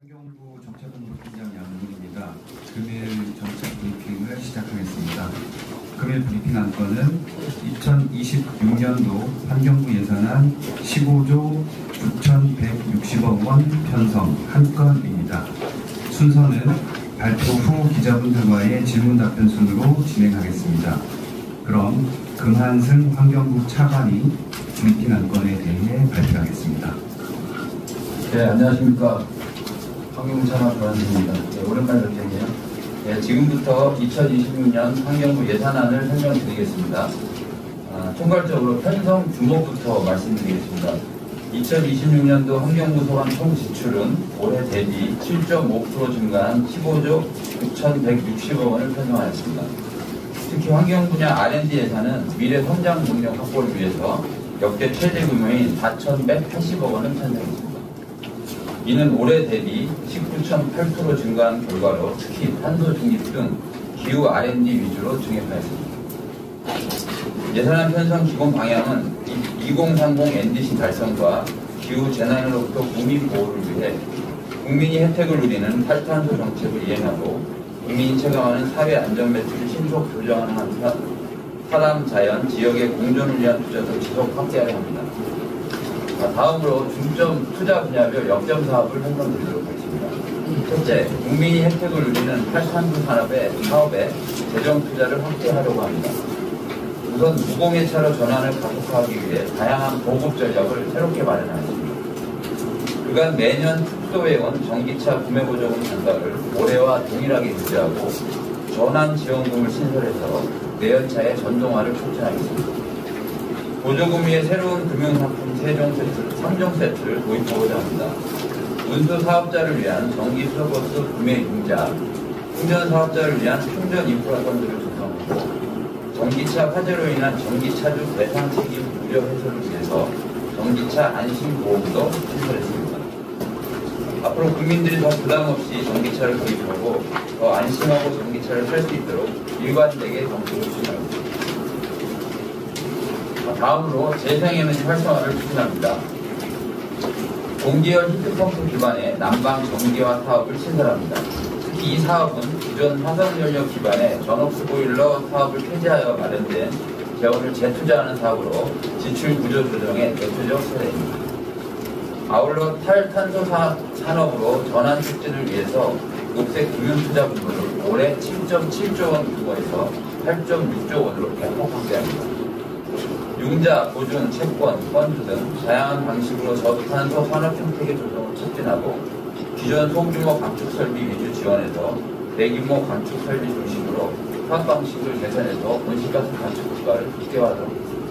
환경부 정책본부팀장 양문입니다. 금일 정책 브리핑을 시작하겠습니다. 금일 브리핑 안건은 2026년도 환경부 예산안 15조 9,160억 원 편성 한 건입니다. 순서는 발표 후 기자분들과의 질문 답변 순으로 진행하겠습니다. 그럼 금한승 환경부 차관이 브리핑 안건에 대해 발표하겠습니다. 네, 안녕하십니까. 환경부 차관 금한승입니다. 네, 오랜만에 뵙겠네요. 네, 지금부터 2026년 환경부 예산안을 설명드리겠습니다. 총괄적으로 편성 규모부터 말씀드리겠습니다. 2026년도 환경부 소관 총 지출은 올해 대비 7.5% 증가한 15조 9,160억 원을 편성하였습니다. 특히 환경 분야 R&D 예산은 미래 성장 동력 확보를 위해서 역대 최대 규모인 4,180억 원을 편성했습니다. 이는 올해 대비 19.8% 증가한 결과로 특히 탄소 중립 등 기후 R&D 위주로 증액하였습니다. 예산안 편성 기본 방향은 2030 NDC 달성과 기후 재난으로부터 국민 보호를 위해 국민이 혜택을 누리는 탈탄소 정책을 이행하고 국민이 체감하는 사회 안전 매트를 신속 조정하는 사람, 자연, 지역의 공존을 위한 투자도 지속 확대해야 합니다. 다음으로 중점 투자 분야별 역점 사업을 설명드리도록 하겠습니다. 첫째, 국민이 혜택을 누리는 탈탄소 사업에 재정 투자를 확대하려고 합니다. 우선 무공해차로 전환을 가속화하기 위해 다양한 보급 전략을 새롭게 마련하였습니다. 그간 매년 축소해온 전기차 구매 보조금 단가를 올해와 동일하게 유지하고 전환 지원금을 신설해서 내연차의 전동화를 촉진하겠습니다. 보조금 위에 새로운 금융상품 3종 세트를 도입하고자 합니다. 운수 사업자를 위한 전기 수소버스 구매 융자, 충전 사업자를 위한 충전 인프라 펀드를 조성하고 전기차 화재로 인한 전기차주 배상 책임 무료 해소를 위해서 전기차 안심보험도 신설했습니다. 앞으로 국민들이 더 부담없이 전기차를 구입하고 더 안심하고 전기차를 탈 수 있도록 일관되게 정책을 추진합니다. 다음으로 재생에너지 활성화를 추진합니다. 공기열 히트펌프 기반의 난방 전기화 사업을 신설합니다. 특히 이 사업은 기존 화석연료 기반의 전업스 보일러 사업을 폐지하여 마련된 재원을 재투자하는 사업으로 지출 구조 조정의 대표적 사례입니다. 아울러 탈탄소 산업으로 전환 촉진을 위해서 녹색 금융투자 부분을 올해 7.7조 원 규모에서 8.6조 원으로 대폭 확대합니다. 융자, 보증, 채권, 펀드 등 다양한 방식으로 저탄소 산업 형태의 조정을 촉진하고 기존 소규모 감축 설비 위주 지원해서 대규모 감축 설비 중심으로 사업 방식을 개선해서 온실가스 감축 효과를 극대화하도록 하겠습니다.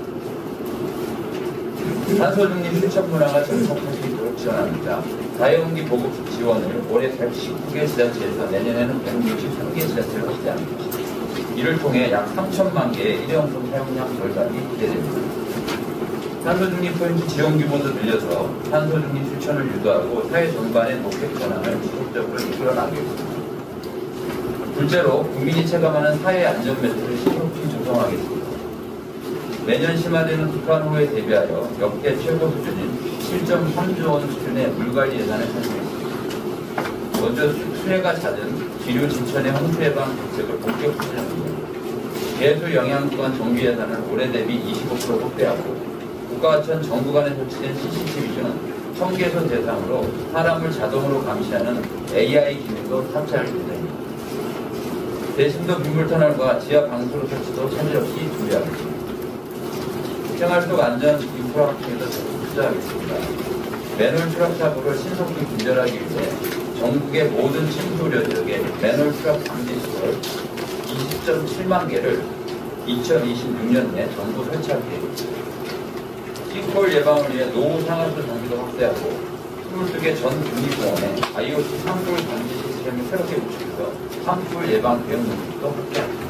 탄소 중립 실천 문화가 정착할 수 있도록 지원합니다. 다회용기 보급 지원을 올해 119개 지자체에서 내년에는 163개 지자체로 확대합니다. 이를 통해 약 3천만 개의 일회용품 사용량 절감이 기대됩니다. 탄소 중립 포인트 지원 규모도 늘려서 탄소 중립 실천을 유도하고 사회 전반의 녹색 전환을 지속적으로 이끌어 나가겠습니다. 둘째로 국민이 체감하는 사회 안전 매트를 신속히 조성하겠습니다. 매년 심화되는 북한호에 대비하여 역대 최고 수준인 7.3조 원 수준의 물관리 예산을 편성했습니다. 먼저 수해가 잦은 기류 진천의 홍수 예방 정책을 본격 추진합니다. 해수 영향구간 정비 예산을 올해 대비 25% 확대하고 국가하천 전 구간에 설치된 CCTV는 청계선 대상으로 사람을 자동으로 감시하는 AI 기능도 탑재할 예정입니다. 대심도 빗물터널과 지하 방수로 설치도 차질 없이 준비하겠습니다. 생활 속 안전 인프라 확충에도 적극 투자하겠습니다. 맨홀 추락 사고를 신속히 근절하기 위해 전국의 모든 침수 우려 지역에 맨홀 추락 방지 시설 20.7만 개를 2026년에 전부 설치할 계획입니다. 싱크홀 예방을 위해 노후 상하수 정비도 확대하고 22개 전 국립공원에 IoT 산불 방지 시스템을 새롭게 구축해서 산불 예방 대응 능력도 확대합니다.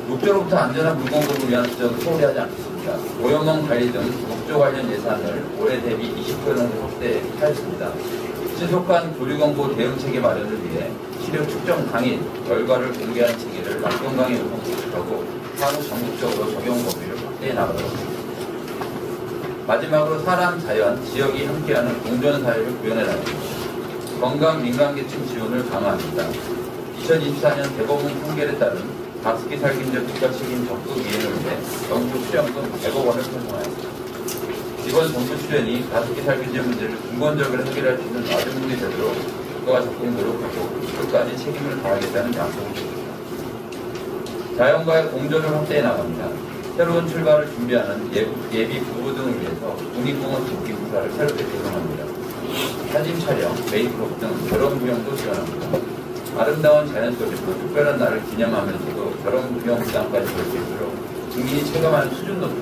목조로부터 안전한 물 공급을 위한 투자도 소홀히 하지 않겠습니다. 오염원 관리 등 목조 관련 예산을 올해 대비 20% 확대하였습니다. 신속한 교류광고 대응체계 마련을 위해 시력 측정 당일 결과를 공개하는 체계를 낙동강에 구축하고 향후 전국적으로 적용 범위를 확대해 나가도록 하겠습니다. 마지막으로 사람, 자연, 지역이 함께하는 공존사회를 구현해라는 것입니다. 건강 민간계층 지원을 강화합니다. 2024년 대법원 판결에 따른 가습기 살균제 국가 책임 적극 이행을 위해 정부 수령금 100억 원을 편성하였습니다. 이번 정부 출연이 가습기 살균제 문제를 근본적으로 해결할 수 있는 마중물이 되도록 국가가 적극 노력하고 끝까지 책임을 다하겠다는 약속을 드립니다. 자연과의 공존을 확대해 나갑니다. 새로운 출발을 준비하는 예비 부부 등을 위해서 국립공원 돕기 공사를 새롭게 개선합니다. 사진 촬영, 메이크업 등 결혼 구경도 지원합니다. 아름다운 자연 속에서 특별한 날을 기념하면서도 결혼 구경 부담까지 볼 수 있도록 국민이 체감하는 수준 높은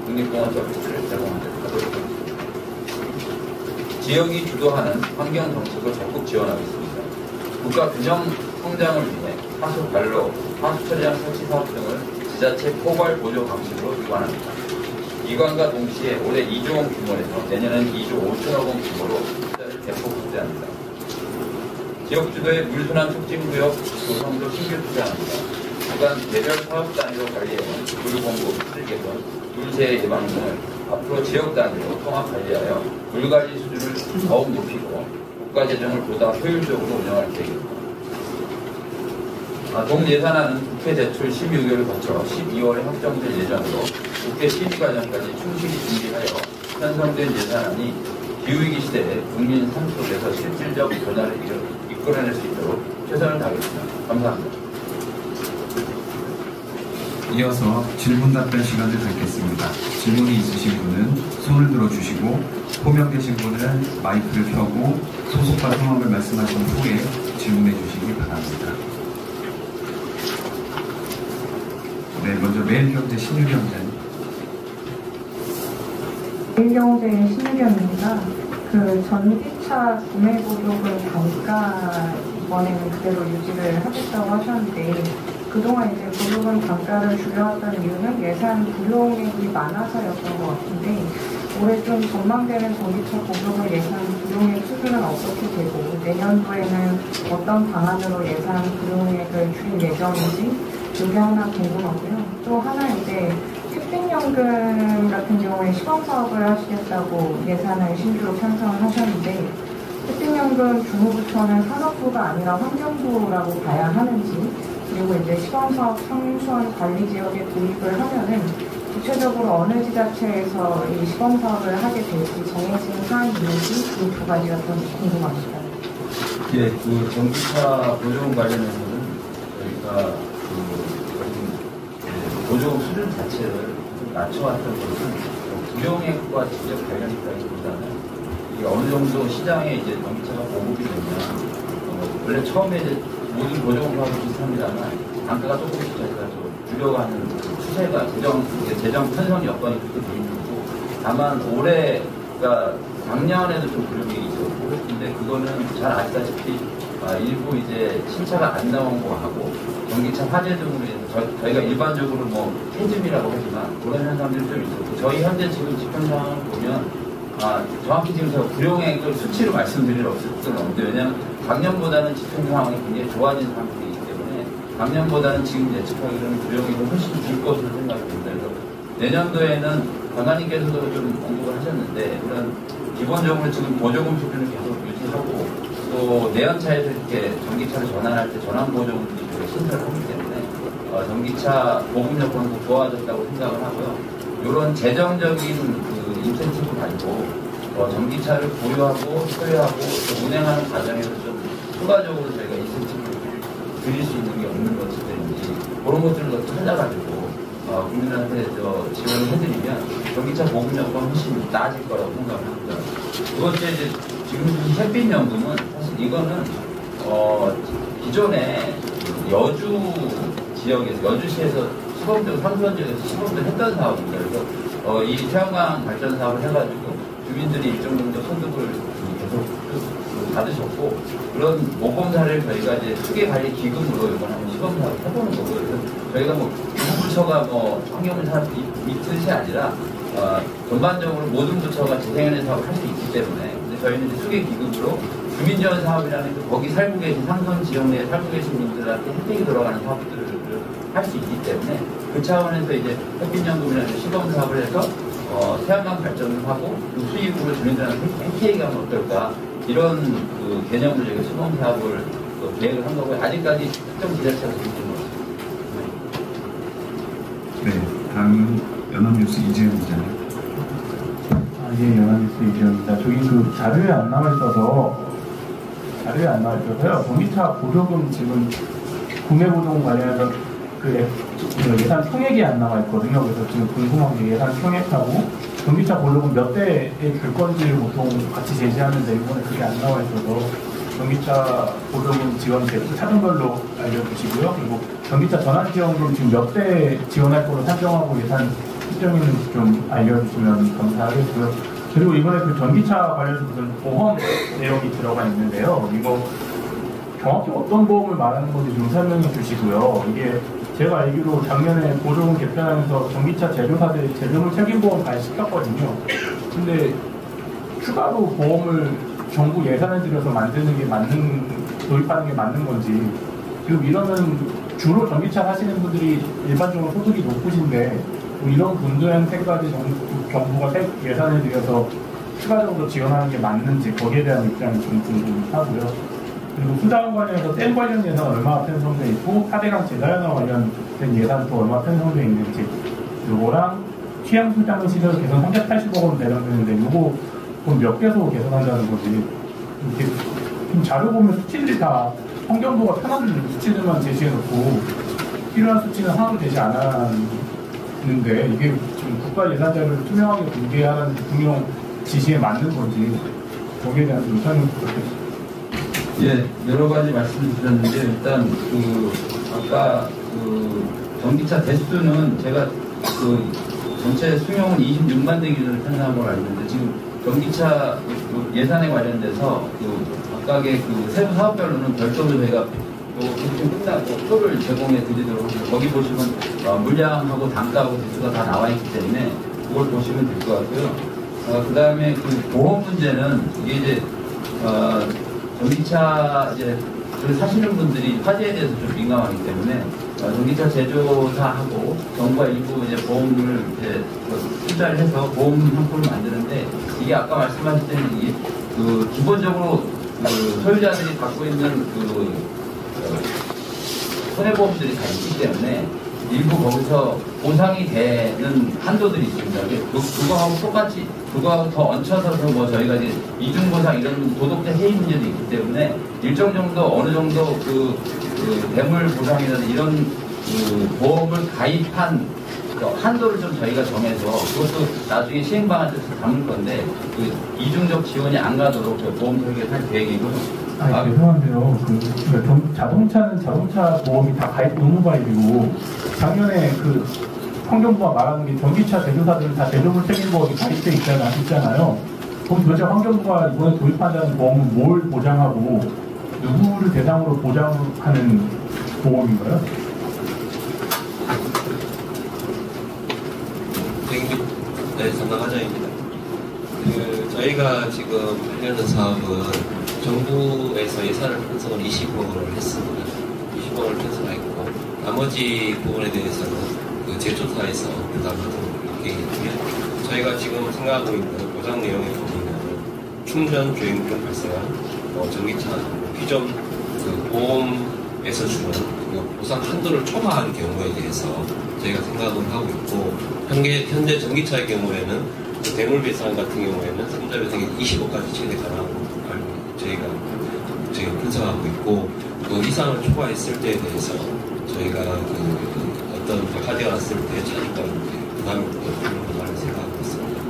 국립공원 서비스를 제공하도록 하겠습니다. 지역이 주도하는 환경 정책을 적극 지원하겠습니다. 국가 균형 성장을 위해 하수 관로, 하수 처리장 설치 사업 등을 지자체 포괄 보조 방식으로 이관합니다. 이관과 동시에 올해 2조 원 규모에서 내년엔 2조 5천억 원 규모로 투자를 대폭 확대합니다. 지역 주도의 물순환 촉진구역 조성도 신규 투자합니다. 구간 개별 사업 단위로 관리해온 물 공급, 수질 개선, 물재 예방 등을 앞으로 지역 단위로 통합 관리하여 물관리 수준을 더욱 높이고 국가 재정을 보다 효율적으로 운영할 계획입니다. 동 예산안은 국회 제출 16개월을 거쳐 12월에 확정될 예정으로 국회 심의 과정까지 충실히 준비하여 편성된 예산안이 기후위기 시대에 국민 삶 속에서 실질적 변화를 이끌어낼 수 있도록 최선을 다하겠습니다. 감사합니다. 이어서 질문 답변 시간을 갖겠습니다. 질문이 있으신 분은 손을 들어주시고 호명되신 분은 마이크를 켜고 소속과 성함을 말씀하신 후에 질문해 주시기 바랍니다. 네, 먼저 매일경제 신유경제님. 매일경제의 신유경입니다. 전기차 구매 보조금 단가 이번에는 그대로 유지를 하겠다고 하셨는데 그동안 이제 보조금 단가를 줄여왔던 이유는 예산 불용액이 많아서였던 것 같은데 올해 좀 전망되는 전기차 보조금 예산 불용액 수준은 어떻게 되고 내년도에는 어떤 방안으로 예산 불용액을 줄일 예정인지 그게 하나 궁금하고요. 또 하나 이제 햇빛연금 같은 경우에 시범사업을 하시겠다고 예산을 신규로 편성을 하셨는데 햇빛연금 주무부처는 산업부가 아니라 환경부라고 봐야 하는지 그리고 이제 시범사업 청소년 관리지역에 도입을 하면은 구체적으로 어느 지자체에서 이 시범사업을 하게 될지 정해진 사항이 있는지 그 두 가지가 좀 궁금합니다. 예, 전기차 보조금 관련해서는 저희가 보조금 수준 자체를 좀 낮춰왔던 것은 불용액과 직접 관련이 있다기보다는 이게 어느 정도 시장에 이제 전기차가 보급이 되면 원래 처음에 이제 모든 보조금하고 비슷합니다만 단가가 조금씩 저희가 좀 줄여가는 추세가 재정 편성 여건이 그렇게 돼 있는 거고 다만 올해가 작년에도 좀 불용액이 있었고 근데 그거는 잘 아시다시피 일부 이제 신차가 안 나온 거 하고 전기차 화재 등으로 인해서 저희가 일반적으로 뭐 폐짐이라고 하지만 그런 현상들이 좀 있었고 저희 현재 지금 집행 상황을 보면 정확히 지금 제가 불용액을 수치로 말씀드릴 수는 없는데 왜냐하면 작년보다는 집행 상황이 굉장히 좋아진 상황이기 때문에 작년보다는 지금 예측하기로는 불용액이 훨씬 줄 것으로 생각됩니다. 그래서 내년도에는 장관님께서도 좀 언급을 하셨는데 그런 기본적으로 지금 보조금 수준을 계속 유지하고 또 내연차에서 이렇게 전기차를 전환할 때 전환 보조금도 신설을 하기 때문에 전기차 보급 여건도 좋아졌다고 생각을 하고요. 이런 재정적인 인센티브 가지고 전기차를 보유하고 소유하고 또 운행하는 과정에서 좀 추가적으로 저희가 인센티브를 드릴 수 있는 게 없는 것인지 그런 것들을 더 찾아가지고 국민한테 지원을 해드리면 전기차 보급 여건 훨씬 나아질 거라고 생각을 합니다. 두 번째 이제 지금 햇빛연금은 사실 이거는 기존에 여주 지역에서 여주시에서 시범적 상수원 지역에서 시범을 했던 사업입니다. 그래서 이 태양광 발전 사업을 해가지고 주민들이 일정 정도 소득을 계속 받으셨고 그런 모범 사례를 저희가 이제 크게 관리 기금으로 이번 한번 시범 사업을 해보는 거고요. 그래서 저희가 뭐 부처가 환경부 사업 이 뜻이 아니라 전반적으로 모든 부처가 재생에너지 사업을 할 수 있기 때문에 근데 저희는 이제 수계 기금으로 주민지원 사업이라는 그 거기 살고 계신 상선 지역 내에 살고 계신 분들한테 혜택이 돌아가는 사업들을 할 수 있기 때문에 그 차원에서 이제 햇빛연금이라는 시범 사업을 해서 태양광 발전을 하고 그 수입으로 주민들한테 혜택이 하면 어떨까 이런 그 개념으로 저희가 시범 사업을 계획을 한 거고요. 아직까지 특정 지자체가 있는 것 같습니다. 네, 다음은 연합뉴스 이재현 기자님. 예, 연합뉴스 이재현입니다. 저기 그 자료에 안 나와 있어서요. 전기차 보조금 지금 구매 보조금 관련해서 그 예산 총액이 안 나와 있거든요. 그래서 지금 궁금한 게 예산 총액하고 전기차 보조금 몇 대에 줄 건지를 보통 같이 제시하는데 이번에 그게 안 나와 있어서 전기차 보조금 지원 대표 차등별로 알려주시고요. 그리고 전기차 전환 지원금 지금 몇 대 지원할 거로 산정하고 예산 일정 있는지 좀 알려주시면 감사하겠고요. 그리고 이번에 그 전기차 관련해서 무슨 보험 내용이 들어가 있는데요. 이거 정확히 어떤 보험을 말하는 건지 좀 설명해 주시고요. 이게 제가 알기로 작년에 보조금 개편하면서 전기차 제조사들 제조물 책임보험 발시켰거든요. 근데 추가로 보험을 정부 예산을 들여서 만드는 게 도입하는 게 맞는 건지, 지금 이러면 주로 전기차 사시는 분들이 일반적으로 소득이 높으신데 뭐 이런 분들한테까지 정부가 예산을 들여서 추가적으로 지원하는 게 맞는지 거기에 대한 입장이 좀 궁금하고요. 그리고 수자원 관련해서 댐 관련 예산 얼마나 편성되어 있고 하대강 재자연화 관련된 예산도 얼마나 편성되어 있는지, 요거랑 취향수장 시설 개선 380억 원 배정되는데 요거 그럼 몇 개소 개선하자는 거지. 이렇게 지금 자료 보면 수치들이 다 환경부가 편한 수치들만 제시해놓고 필요한 수치는 하나도 되지 않았는데 이게 지금 국가 예산 자료를 투명하게 공개하라는 대통령 지시에 맞는 건지 거기에 대한 좀 설명 부탁드립니다. 예, 여러 가지 말씀을 드렸는데 일단 아까 전기차 대수는 제가 전체 수용은 26만 대 기준으로 편성한 걸 알고 있는데 지금 전기차 예산에 관련돼서 각각의 세부 사업별로는 별도로 저희가 좀 끝나고 표를 제공해 드리도록 해서 거기 보시면 물량하고 단가하고 대수가 다 나와 있기 때문에 그걸 보시면 될 것 같고요. 그 다음에 보험 문제는 이게 이제 전기차 이제 사시는 분들이 화재에 대해서 좀 민감하기 때문에 전기차 제조사하고 정부가 일부 이제 보험을 이제 투자를 해서 보험 상품을 만드는데 이게 아까 말씀하셨던 기본적으로 소유자들이 갖고 있는 손해보험들이 다 있기 때문에 일부 거기서 보상이 되는 한도들이 있습니다. 그거하고 똑같이 그거하고 더 얹혀서 뭐 저희가 이제 이중보상 이런 도덕적 해이 문제도 있기 때문에 일정 정도 어느 정도 대물 보상이라든 이런 보험을 가입한 한도를 좀 저희가 정해서 그것도 나중에 시행 방안에서 담을 건데 이중적 지원이 안 가도록 보험 설계를 할 계획이고요. 죄송한데요. 자동차는 자동차 보험이 다 가입 의무 가입이고 작년에 환경부가 말하는 게 전기차 제조사들은 다 제조물 책임보험이 가입돼 있잖아요. 그럼 도대체 환경부가 이번에 도입한다는 보험은 뭘 보장하고 누구를 대상으로 보장하는 보험인가요? 네, 전담과장입니다. 저희가 지금 하려는 사업은 정부에서 예산을 편성을 20억을 했습니다. 20억을 편성했고 나머지 부분에 대해서는 제조사에서 부담하도록 계획이고요. 저희가 지금 생각하고 있는 보장 내용에 보면 충전 주행 중 발생한 전기차 기존 보험에서 주는 보상 한도를 초과한 경우에 대해서 저희가 생각을 하고 있고 현재 전기차의 경우에는 대물 배상 같은 경우에는 삼자 배상이 20억까지 최대 가능하고 저희가 지금 분석하고 있고 그 이상을 초과했을 때에 대해서 저희가 어떤 화재가 났을 때 차니까 부담이 없는 것을 생각하고 있습니다.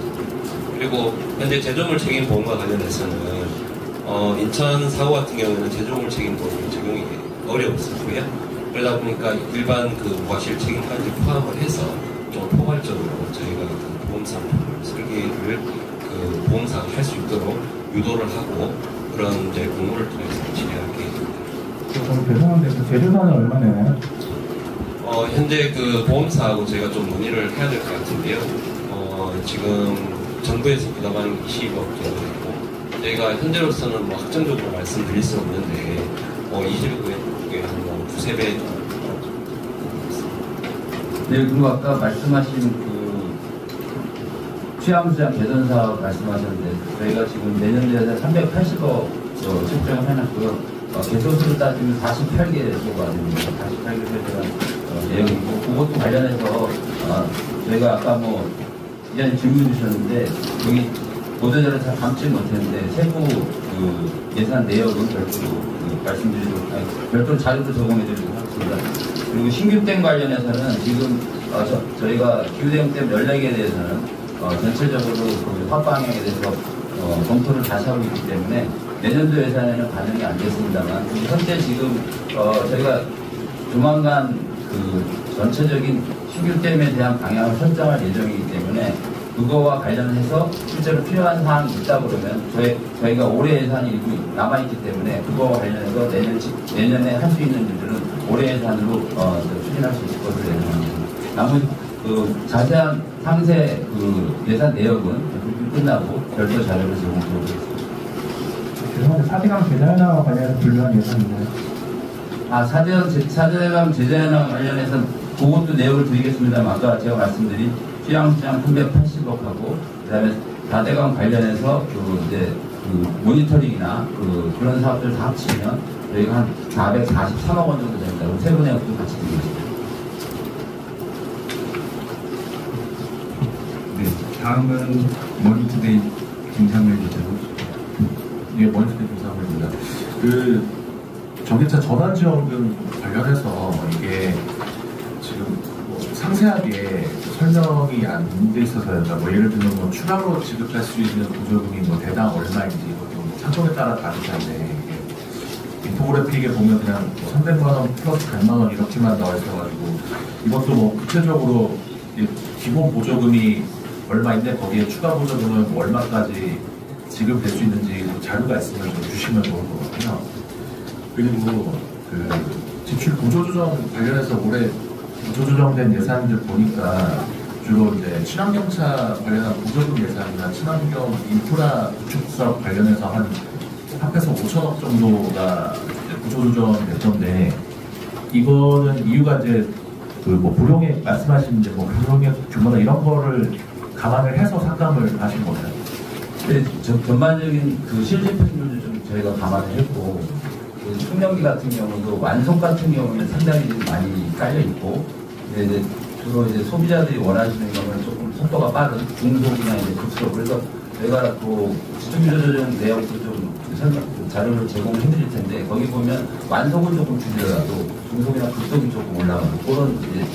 그리고 현재 제조물 책임 보험과 관련해서는 인천 사고 같은 경우에는 제조물 책임 보험이 적용이 어려웠었고요. 그러다 보니까 일반 무과실 책임까지 포함을 해서 좀 포괄적으로 저희가 보험상 설계를 보험상 할 수 있도록 유도를 하고 그런 이제 공모를 통해서 진행할 계획입니다. 죄송한데 제조사는 얼마 내나요? 현재 보험사하고 저희가 좀 논의를 해야 될 것 같은데요. 지금 정부에서 부담하는 20억 정도 있고 저희가 현재로서는 확정적으로 말씀드릴 수는 없는데 20억에 한 두세 배 정도. 네, 그리고 아까 말씀하신 취향수장 개선 사업 말씀하셨는데 저희가 지금 내년도에 380억 책정을 해놨고요. 개소수로 따지면 48개소가 됩니다. 48개 대한 내용이고 그것도 관련해서 저희가 아까 뭐 이전에 질문 주셨는데 여기 보도자료 잘 담지 못했는데 세부 예산 내역은 별도로 자료도 제공해드리도록 하겠습니다. 그리고 신규댐 관련해서는 지금 저희가 기후대응 댐 14개에 대해서는 전체적으로 그 확방향에 대해서 검토를 다시 하고 있기 때문에 내년도 예산에는 반영이 안 됐습니다만 현재 지금 저희가 조만간 그 전체적인 신규댐에 대한 방향을 설정할 예정이기 때문에 그거와 관련해서 실제로 필요한 사항이 있다 그러면 저희가 올해 예산이 일부 남아있기 때문에 그거와 관련해서 내년에 할 수 있는 일들은 올해 예산으로 추진할 수 있을 것으로 예상합니다. 나머지 그 자세한 상세 그 예산 내역은 끝나고 별도 자료를 제공하도록 하겠습니다. 죄송한데 4대강 제자연화 관련해서 분류한 예산인가요? 4대강 제자연화 관련해서 그것도 내역을 드리겠습니다만 아까 제가 말씀드린 취향수장 380억하고 그다음에 4대강 관련해서 그 모니터링이나 그런 사업들 다 합치면 저희가 한 443억 원 정도 됩니다. 세부 내역도 같이 드리겠습니다. 네, 다음은 머니투데이 김상렬 기자로. 예, 머니투데이 김상렬입니다. 그 전기차 전환지원금 관련해서 이게 지금 뭐 상세하게 설명이 안 돼 있어서였다. 뭐 예를 들면 뭐 추가로 지급할 수 있는 보조금이 뭐 대당 얼마인지 이것도 차종에 따라 다르다는데 이게 인포그래픽에 보면 그냥 뭐 300만 원 플러스 100만 원 이렇게만 나와 있어가지고 이것도 뭐 구체적으로 기본 보조금이 얼마인데 거기에 추가 보조금은 뭐 얼마까지 지급될 수 있는지 자료가 있으면 좀 주시면 좋을 것 같고요. 그리고 그 지출 구조조정 관련해서 올해 구조조정된 예산들 보니까 주로 이제 친환경차 관련한 보조금 예산이나 친환경 인프라 구축 사업 관련해서 한 합해서 5천억 정도가 구조조정 됐던데 이거는 이유가 이제 그 뭐 불용액 말씀하신 이제 뭐 불용액 규모나 이런 거를 감안을 해서 삭감을 하신 거예요? 네, 전반적인 그 실질평균을 좀 저희가 감안을 했고 그 충전기 같은 경우도 완속 같은 경우는 상당히 좀 많이 깔려 있고 이제 주로 이제 소비자들이 원하시는 경우는 조금 속도가 빠른 중속이나 이제 급속 그래서 저희가 또 지출조정 내역도 좀 자료를 제공해 드릴 텐데 거기 보면 완속은 조금 줄이더라도 중속이나 급속이 조금 올라가고 그런 이제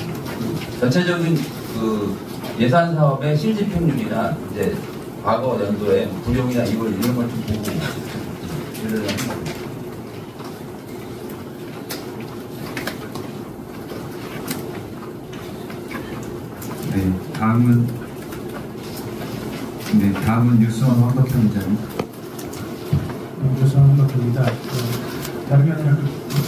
전체적인 그 예산 사업의 실질평균이나 이제 과거 연도에 불용이나 이걸 이런 걸 좀 보고 이런 네, 다음은 뉴스원 황덕현 기자님. 뉴스원 황덕현입니다. 다름이 아니라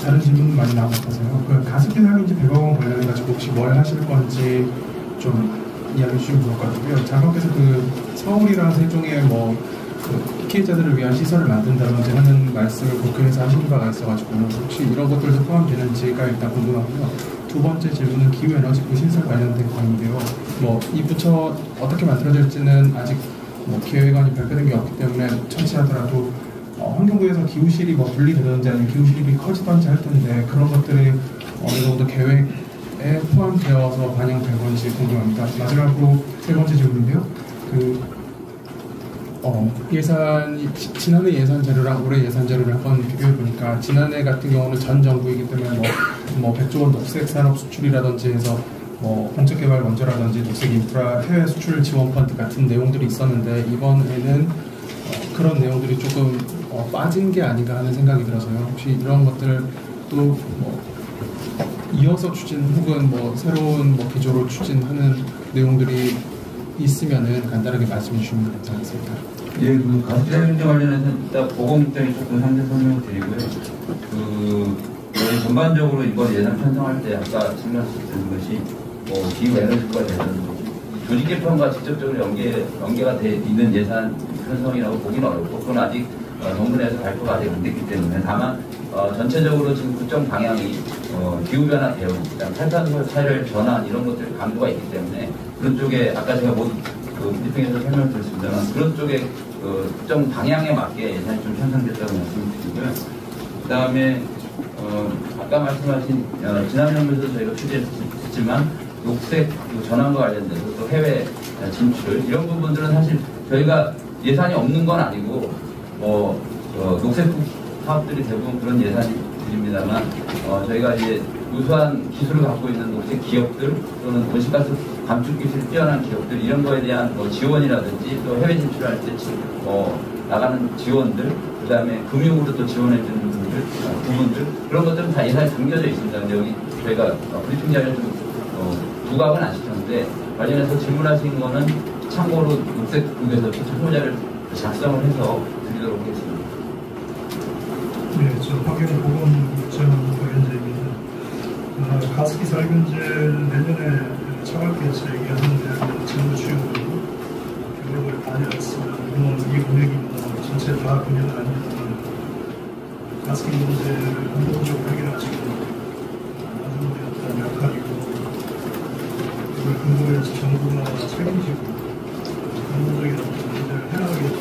다른 질문 많이 나온 것 같아서요. 그 가습기 사용인지 100억 원 관련해가지고 혹시 뭘 하실 건지 좀 이야기해 주시면 좋을 것 같고요. 장관께서 그 서울이랑 세종에 그 피해자들을 위한 시설을 만든다든지 하는 말씀을 국회에서 하신 바가 있어가지고 혹시 이런 것들도 포함되는지가 일단 궁금하고요. 두 번째 질문은 기후에너지부 신설 관련된 건인데요. 이 부처 어떻게 만들어질지는 아직 계획안이 발표된 게 없기 때문에 청취하더라도 환경부에서 기후실이 분리되든지 아니면 기후실이 커지든지 할 텐데 그런 것들이 어느 정도 계획에 포함되어서 반영된 건지 궁금합니다. 마지막으로 세 번째 질문인데요. 지난해 예산 자료랑 올해 예산 자료를 한번 비교해 보니까 지난해 같은 경우는 전 정부이기 때문에 100조 원 녹색 산업 수출이라든지 해서 공적개발 원조라든지 녹색 인프라 해외 수출 지원 펀드 같은 내용들이 있었는데 이번에는 그런 내용들이 조금 빠진 게 아닌가 하는 생각이 들어서요. 혹시 이런 것들을 또 이어서 추진 혹은 새로운 기조로 추진하는 내용들이 있으면은 간단하게 말씀해 주시면 감사하겠습니다. 예, 그 가습기 사용자 관련해서 일단 보건국장이 조금 상세 설명을 드리고요. 저희 전반적으로 이번 예산 편성할 때 아까 질문하셨던 것이 기후 에너지과 대한 조직 개편과 직접적으로 연계가 돼 있는 예산 편성이라고 보기는 어렵고 그건 아직 정부 내에서 발표가 아직 안 됐기 때문에 다만 전체적으로 지금 국정 방향이 기후변화 대응, 탈탄소 차를 전환 이런 것들 강조가 있기 때문에 그런 쪽에 아까 제가 브리핑에서 설명을 드렸습니다만 그런 쪽에 특정 방향에 맞게 예산이 좀 편성됐다고 말씀드리고요. 그 다음에 아까 말씀하신 지난 정부에서 저희가 추진했지만 녹색 전환과 관련돼서 또 해외 진출 이런 부분들은 사실 저희가 예산이 없는 건 아니고 녹색 사업들이 대부분 그런 예산이 드립니다만 저희가 이제 우수한 기술을 갖고 있는 녹색 기업들 또는 온실가스 감축 기술이 뛰어난 기업들 이런 거에 대한 지원이라든지 또 해외 진출할 때 나가는 지원들 그 다음에 금융으로 또 지원해주는 부분들 그런 것들은 다 예산에 담겨져 있습니다. 근데 여기 저희가 브리핑 자료를 좀 부각은 안 시켰는데 관련해서 질문하신 거는 참고로 녹색국에서 참고 자료를 작성을 해서 드리도록 하겠습니다. 네, 저 박영보건국장위원장입니다. 가습기 살균제를 내년에 차관께서 얘기하는데 정부 취업으로 교육을 다녀왔습니다. 물론 이 금액이 전체 다 금액은 아니지만 가습기 문제를 근본적으로 해결하시고 나중에 역할이고 그걸 근본에서 정부가 책임지고 근본적인 문제를 해나가겠다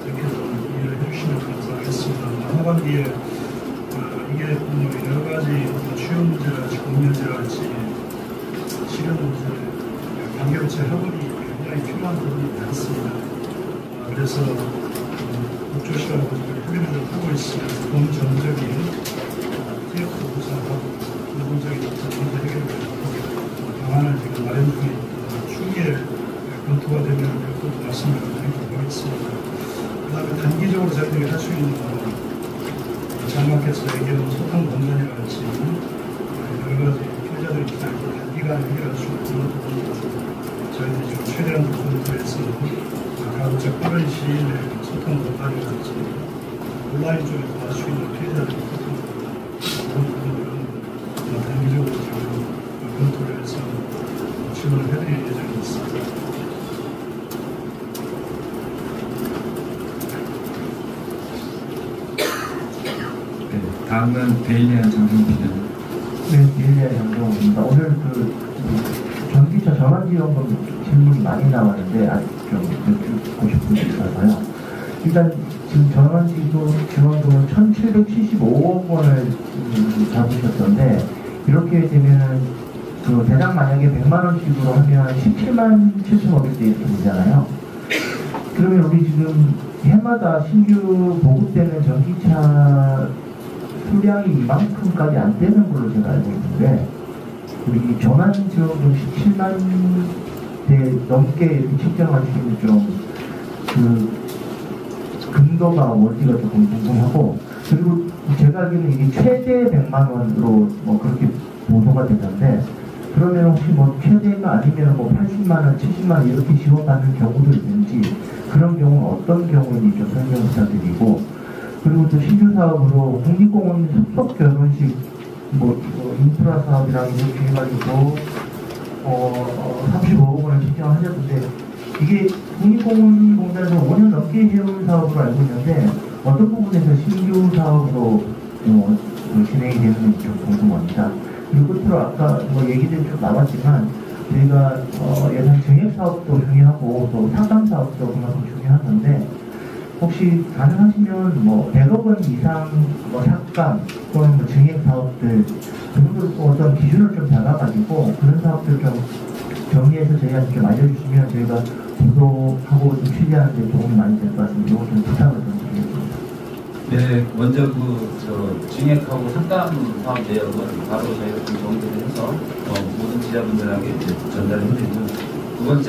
이렇게 좀 이해를 해주시면 감사하겠습니다. 하반기에 이게 여러 가지 취업 문제랄지 공면제랄지 실현 문제, 관계업체 협업이 굉장히 필요한 부분이 많습니다. 그래서 국조시하고 협의를 좀 하고 있으면서 범전적인 TF 구상하고 근본적인 문제 해결을 방안을 지금 마련 중에 추후에 검토가 되면 또 말씀을 드리도록 하겠습니다. 그 다음에 단기적으로 저희들이 할 수 있는 장관께서 얘기하는 소통 공간이랄지 여러 가지 피해자들이 기다리고 단기간에 해결할 수 있는 그런 부분에서 저희들이 지금 최대한 검토해서 가급적 빠른 시일 내에 소통 공간이랄지 온라인 쪽에서 할 수 있는 피해자들이 그런 부분들은 단기적으로 지금 검토를 해서 지원을 해드릴 예정이 있습니다. 다음은 데일리안 장성훈 기자. 네, 데일리안 장성훈입니다. 오늘 전기차 전환지원금 질문이 많이 나왔는데 아직 좀 여쭙고 싶은 게 있어서요. 일단 지금 전환지원금은 1,775억 원을 잡으셨던데 이렇게 되면은 대당 만약에 100만 원씩으로 하면 17만 7,500대 이렇게 되잖아요. 그러면 우리 지금 해마다 신규 보급되는 전기차 수량이 이만큼까지 안 되는 걸로 제가 알고 있는데 우리 전환지원금 17만 대 넘게 이렇게 측정하시는 좀 근거가 뭔지가 조금 궁금하고 그리고 제가 알기로는 이게 최대 100만 원으로 그렇게 보도가 되던데 그러면 혹시 최대가 아니면 80만 원, 70만 원 이렇게 지원받는 경우도 있는지 그런 경우는 어떤 경우인지 좀 설명 부탁드리고 그리고 또 신규 사업으로 국립공원 섭속 결혼식 인프라 사업이랑 이렇게 해가지고 35억 원을 책정하셨는데 이게 국립공원공단에서 5년 넘게 해온 사업으로 알고 있는데 어떤 부분에서 신규 사업으로 진행이 되는지 좀 궁금합니다. 그리고 끝으로 아까 얘기들이 좀 나왔지만 저희가 예산 증액 사업도 중요하고 또 상담 사업도 그만큼 중요하던데 혹시 가능하시면 100억 원 이상 삭감 또는 증액 사업들 그분들 어떤 기준을 좀 잡아가지고 그런 사업들 좀 정리해서 저희한테 좀 알려주시면 저희가 보도하고 좀 취재하는 데 도움이 많이 될 것 같습니다. 이거 좀 부탁을 좀 드리겠습니다. 네, 먼저 증액하고 삭감 사업 내역은 바로 저희가 좀 정리를 해서 모든 기자분들에게 전달을 해드리고 두 번째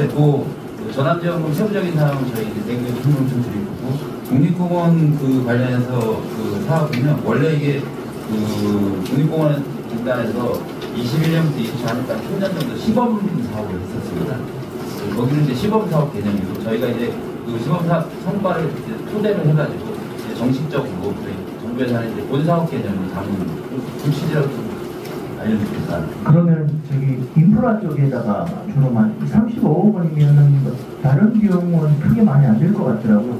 전환지원금 세부적인 사항은 저희 내부에 설명 좀 드리고 국립공원 관련해서 사업은요 원래 이게 국립공원 공단에서 21년부터 24년까지 10년 정도 시범 사업을 했었습니다. 거기는 이제 시범 사업 개념이고 저희가 이제 시범 사업 성과를 토대로 해가지고 이제 정식적으로 저희 정부 예산에 이제 본 사업 개념을 담는 구치제라고 알려드립니다. 그러면 인프라 쪽에다가 주로 35억 원이면은 다른 비용은 크게 많이 안 들 것 같더라고요.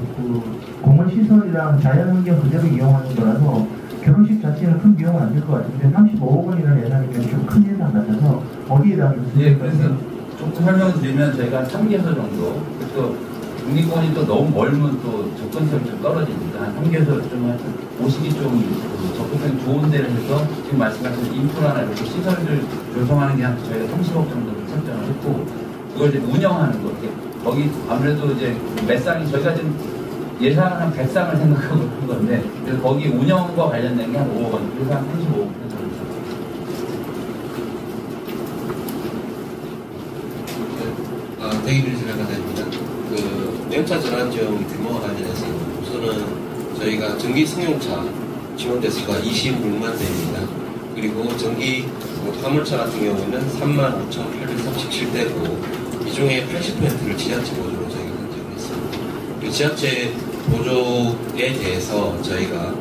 공원 시설이랑 자연환경 그대로 이용하는 거라서 결혼식 자체는 큰 비용은 안 들 것 같은데 35억 원이라는 예산이면 좀 큰 예산 같아서 어디에다 예, 그래서 조금 설명을 드리면 저희가 3개소 정도, 또 국립공원이 또 너무 멀면 또 접근성이 좀 떨어지니까 한 3개소 좀 오시기 좀 접근성이 좋은 데를 해서 지금 말씀하신 인프라나 이렇게 시설을 조성하는 게 한 저희가 30억 정도를 설정을 했고, 그걸 이제 운영하는 거. 거기 아무래도 이제 몇 쌍이 저희가 지금 예산은 한 100쌍을 생각하고 있는 건데, 그래서 거기 운영과 관련된 게 한 5억 원, 그래서 한 35억 원 정도. 대기를 진행하겠습니다. 연차 전환 지원 규모와 관련해서 우선은 저희가 전기 승용차 지원 대수가 26만 대입니다. 그리고 전기 화물차 같은 경우에는 35,837대고 이 중에 80%를 지자체 보조로 저희가 선정을 했습니다. 그 지자체 보조에 대해서 저희가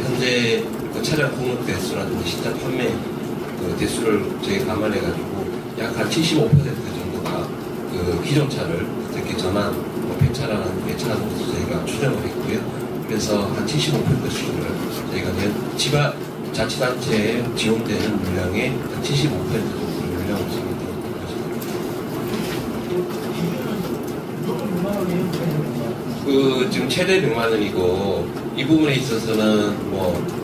현재 차량 등록 대수라든지 실제 판매 대수를 저희가 감안해가지고 약 한 75% 정도가 기존 차를 특히 전환, 배차라는 배차라는 것을 저희가 추정을 했고요. 그래서 한 75% 수준을 저희가 지방 자치단체에 지원되는 물량의 한 75% 정도를 물량을 지원되는 것입니다. 지금 최대 100만 원이고 이 부분에 있어서는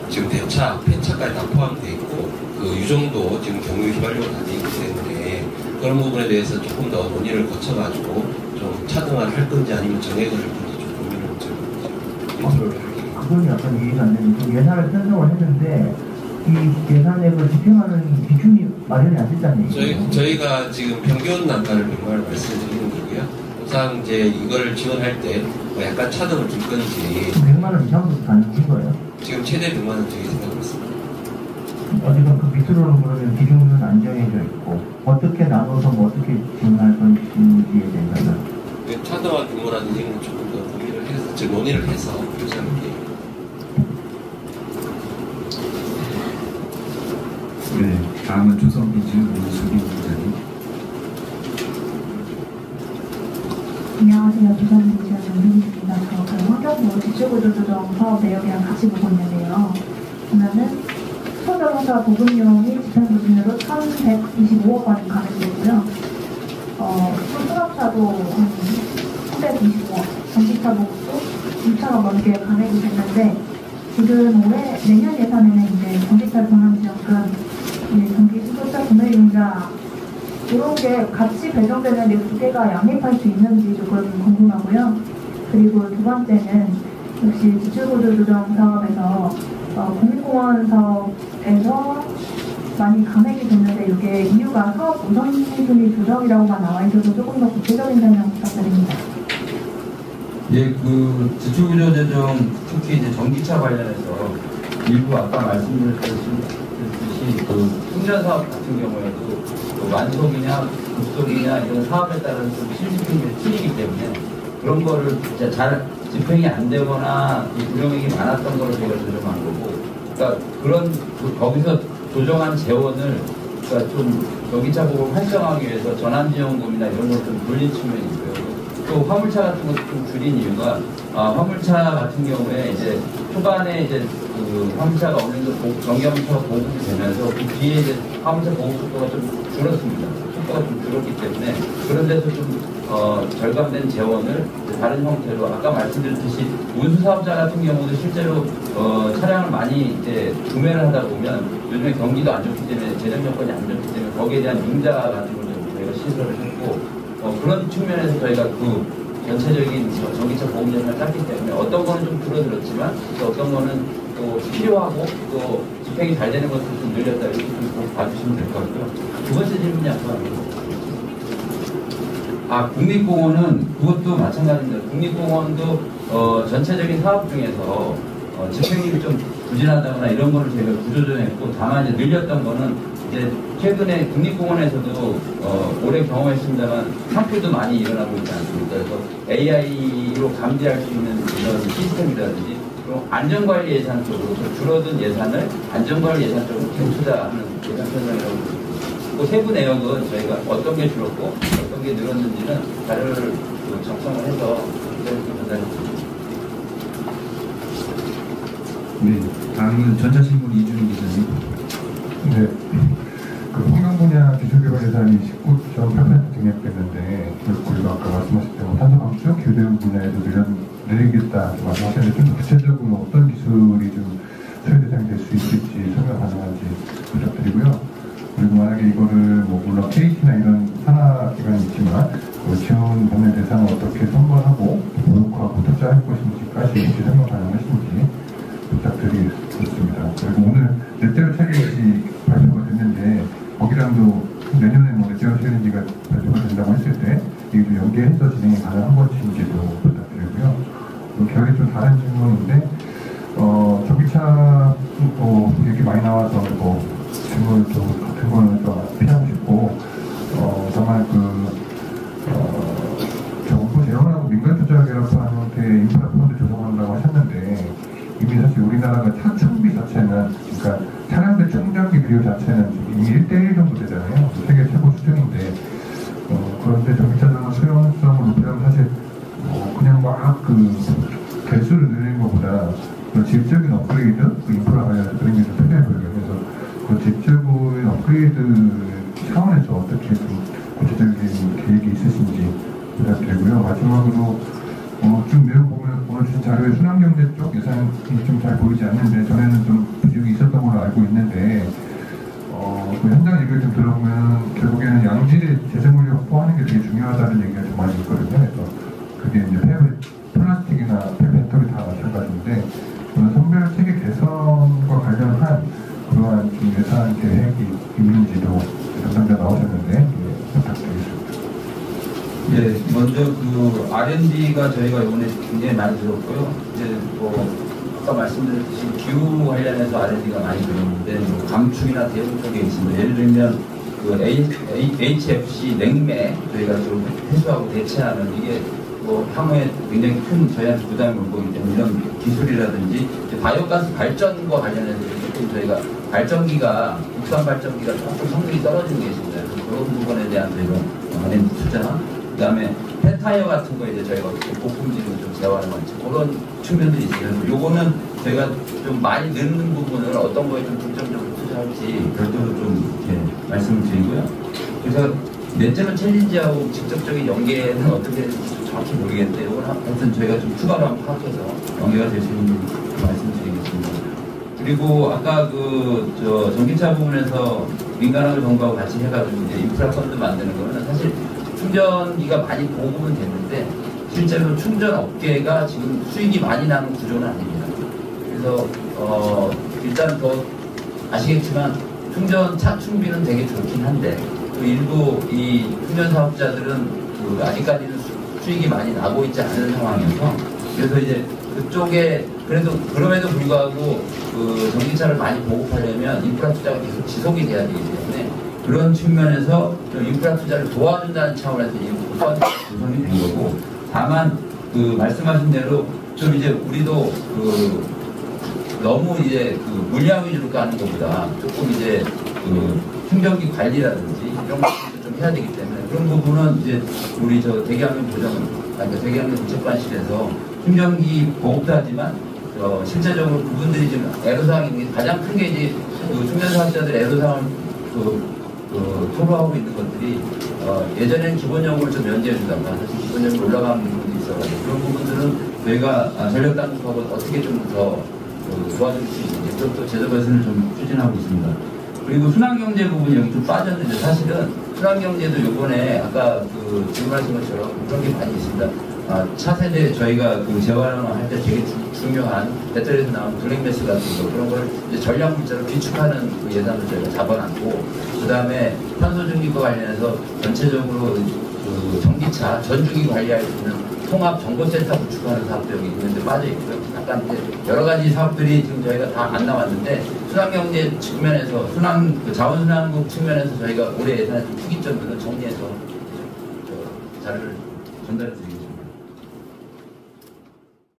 지금 대차, 폐차까지 다 포함되어 있고 유종도 지금 경유 휘발유가 다 되어 있기 때문에 그런 부분에 대해서 조금 더 논의를 거쳐가지고 좀 차등화를 할 건지 아니면 정액을 할 건지 좀 고민을 좀 그건 약간 이해가 안 되는데 예산을 편성을 했는데 이 예산액을 집행하는 기준이 마련이 안 됐다는 얘기예요. 저희가 지금 평균 단가를 100만 원 말씀드리는 거고요. 우선 이제 이걸 지원할 때 약간 차등을 줄 건지 100만 원 이상도 가능한 거예요? 지금 최대 100만 원 저희 생각하고 있습니다. 어디가 그 밑으로는 그러면 기준은 안 정해져 있고 어떻게 나눠서 어떻게 지원할 건지에 대해서는 차등화 규모라든지 이런 건 조금 더 고민을 해서 즉 논의를 해서 결정할게요. 네, 다음은 조선비즈 문수빈 기자님. 안녕하세요. 조선비즈 문수빈입니다. 저 환경부 지출구조조정 사업 내역이랑 같이 보고 있는데요. 보면은 소자동차 보급용이 집행 기준으로 1,125억 원이 가능되고요. 수납차도 한 325억, 전기차 보급도 6천억 넘게 간액이 됐는데 지금 올해 내년 예산에는 이제 전기차 전환지원금, 전기 수소차 구매용자 이런 게 같이 배정되는 이 두 개가 양립할 수 있는지 조금 궁금하고요. 그리고 두 번째는 역시 지출구조조정 사업에서 국립공원 사업에서 많이 감액이 됐는데 이게 이유가 사업 우선순위 조정이라고만 나와 있어서 조금 더 구체적인 설명 부탁드립니다. 예, 지출구조조정 특히 이제 전기차 관련해서 일부 아까 말씀드렸듯이 충전 사업 같은 경우에도 완속이냐 급속이냐 이런 사업에 따라서 좀 실집행이 틀리기 때문에 그런 거를 진짜 잘 집행이 안 되거나 불용액이 많았던 거를 저희가 조정한 거고, 그러니까 거기서 조정한 재원을 좀 전기차 보급을 활성화하기 위해서 전환지원금이나 이런 걸 좀 돌린 측면이 있고요. 또 화물차 같은 것도 좀 줄인 이유가 화물차 같은 경우에 이제 초반에 이제 화물차가 어느 정도 전기 화물차가 보급이 되면서 그 뒤에 이제 화물차 보급 속도가 좀 줄었습니다. 속도가 좀 줄었기 때문에 그런 데서 좀 절감된 재원을 다른 형태로 아까 말씀드렸듯이 운수 사업자 같은 경우도 실제로 차량을 많이 이제 구매를 하다 보면 요즘에 경기도 안 좋기 때문에 재정 여건이 안 좋기 때문에 거기에 대한 융자 같은 걸 저희가 시설을 했고 그런 측면에서 저희가 전체적인 전기차 보험 예산을 짰기 때문에 어떤 거는 좀 줄어들었지만 또 어떤 거는 또 필요하고 또 집행이 잘 되는 것을 좀 늘렸다 이렇게 좀 봐주시면 될 것 같고요. 두 번째 질문이 국립공원은 그것도 마찬가지입니다. 국립공원도 전체적인 사업 중에서 집행력이 좀 부진하다거나 이런 거를 저희가 구조조정했고 다만 이제 늘렸던 거는 이제 최근에 국립공원에서도 올해 경험했습니다만 산불도 많이 일어나고 있지 않습니까? 그래서 AI로 감지할 수 있는 이런 시스템이라든지 그리고 안전관리 예산 쪽으로 줄어든 예산을 안전관리 예산 쪽으로 투자하는 예산 편성이라고 있습니다. 그 세부 내역은 저희가 어떤 게 줄었고 어떤 게 늘었는지는 자료를 작성을 해서 전달했습니다. 네, 다음은 전자신문 이준희 기자님. 네, 환경 분야 기술 개발 예산이 19.8% 증액됐는데 결국 우리가 아까 말씀하신 대로 탄소 감축, 교대응 분야에서 늘리겠다 말씀하셨는데 좀 더 구체적으로 어떤 기술이 좀 소요 대상이 될 수 있을지 설명 가능한지 부탁드리고요. 그리고 만약에 이거를 뭐 물론 KT나 이런 산하기관이 있지만 그 지원받는 대상을 어떻게 선발하고 보육하고 투자할 것인지까지 혹시 설명 가능하신지 부탁드리겠습니다. 그리고 오늘 넷제로 체계시 발표가 됐는데 거기랑도 내년에 뭐 넷제로 체계시가 발표가 된다고 했을 때 이게 좀 연계해서 진행이 가능한 것인지도 부탁드리고요. 결이 좀 다른 질문인데 전기차 얘기 많이 나와서 질문을 좀 같은 거는 좀 피하고 싶고 다만 정부 재원하고 민간투자결합하는데 인프라 펀드 조성한다고 하셨는데 이미 사실 우리나라가 차 충비 자체는 그러니까 차량들 충전기 비율 자체는 이미 1:1 정도 되잖아요. 세계 최고 수준인데 그런데 전기차 전원 수용성을 높이려면 사실 그냥 막 개수를 늘리는 것보다 질적인 업그레이드, 인프라 관련해서 그런 게 좀 필요해 보여요. 그래서 그 질적인 업그레이드 차원에서 어떻게 좀 구체적인 계획이 있으신지 부탁드리고요. 마지막으로 좀 내용 보면 오늘 주신 자료에 순환경제 쪽 예산이 좀 잘 보이지 않는데 전에는 좀 부족이 있었던 걸로 알고 있는데 그 현장 얘기를 좀 들어보면 결국에는 양질의 재생물질 확보하는 게 되게 중요하다는 얘기가 좀 많이 있거든요. 그래서 그게 이제 플라스틱이나 배터리 다 마찬가지인데 그런 선별 체계 개선과 관련한 그러한 좀 예산 계획이 있는지도 담당자 나오셨는데 부탁드리겠습니다. 예, 먼저 그 R&D가 저희가 이번에 굉장히 많이 들었고요. 이제 아까 말씀드렸듯이 기후 관련해서 R&D가 많이 들었는데 감축이나 대응 쪽에 있습니다. 예를 들면 그 HFC 냉매 저희가 좀 해소하고 대체하는 이게 향후에 굉장히 큰 저희한테 부담이 올 거기 때문에 이런 기술이라든지 바이오가스 발전과 관련해서 조금 저희가 발전기가 국산 발전기가 조금 성능이 떨어지는 게 있습니다. 그런 부분에 대한 저희가 R&D 투자, 그다음에 폐타이어 같은 거 이제 저희가 어떻게 고품질을 좀 제어하는 건지 그런 측면들이 있어요. 요거는 저희가 좀 많이 늘는 부분을 어떤 거에 좀 중점적으로 투자할지 별도로 좀 이렇게 말씀을 드리고요. 그래서 넷제로 챌린지하고 직접적인 연계는 어떻게 될지 정확히 모르겠는데 이건 하여튼 저희가 좀 추가로 한번 파악해서 연계가 될 수 있는지 말씀드리겠습니다. 그리고 아까 전기차 부분에서 민간하고 정부하고 같이 해가지고 이제 인프라 펀드 만드는 거는 사실 충전기가 많이 보급은 됐는데 실제로 충전 업계가 지금 수익이 많이 나는 구조는 아닙니다. 그래서 일단 더 아시겠지만 차 충비는 되게 좋긴 한데 또 일부 이 충전 사업자들은 아직까지는 수익이 많이 나고 있지 않은 상황이어서 그래서 이제 그쪽에 그럼에도 불구하고 전기차를 많이 보급하려면 인프라 투자가 계속 지속이 돼야 되기 때문에 그런 측면에서 좀 인프라 투자를 도와준다는 차원에서 이 펀드가 구성이 된 거고 다만 말씀하신 대로 좀 이제 우리도 너무 이제 물량 위주로 가는 것보다 조금 이제 충전기 관리라든지 이런 것들도 좀 해야 되기 때문에 그런 부분은 이제 우리 대기환경 대기환경 정책관실에서 충전기 보급도 하지만 실제적으로 그분들이 지금 애로사항이 있는 게 가장 큰 게 이제 충전 사업자들 애로사항을 토로하고 있는 것들이 예전에는 기본요금을 좀 면제해준다고 사실 기본요금이 올라가는 부분도 있어가지고 그런 부분들은 저희가 전력당국하고 어떻게 좀 더 도와줄 수 있는지 그것도 제도 개선을 좀 추진하고 있습니다. 그리고 순환경제 부분이 여기 좀 빠졌는데 사실은 순환경제도 이번에 아까 질문하신 것처럼 그런 게 많이 있습니다. 차세대 저희가 재활용할 때 되게 중요한 배터리에서 나오는 블랙매스 같은 거 그런 걸 이제 전략 물자로 비축하는 예산을 저희가 잡아놨고 그 다음에 탄소 중립과 관련해서 전체적으로 전기차 전주기 관리할 수 있는 통합 정보센터 구축하는 사업도 여기 있는데 빠져 있고요. 약간 이제 여러 가지 사업들이 지금 저희가 다 안 나왔는데 순환경제 측면에서 자원순환국 측면에서 저희가 올해 예산에 좀 특이점들을 정리해서 자료를 전달해 드리겠습니다.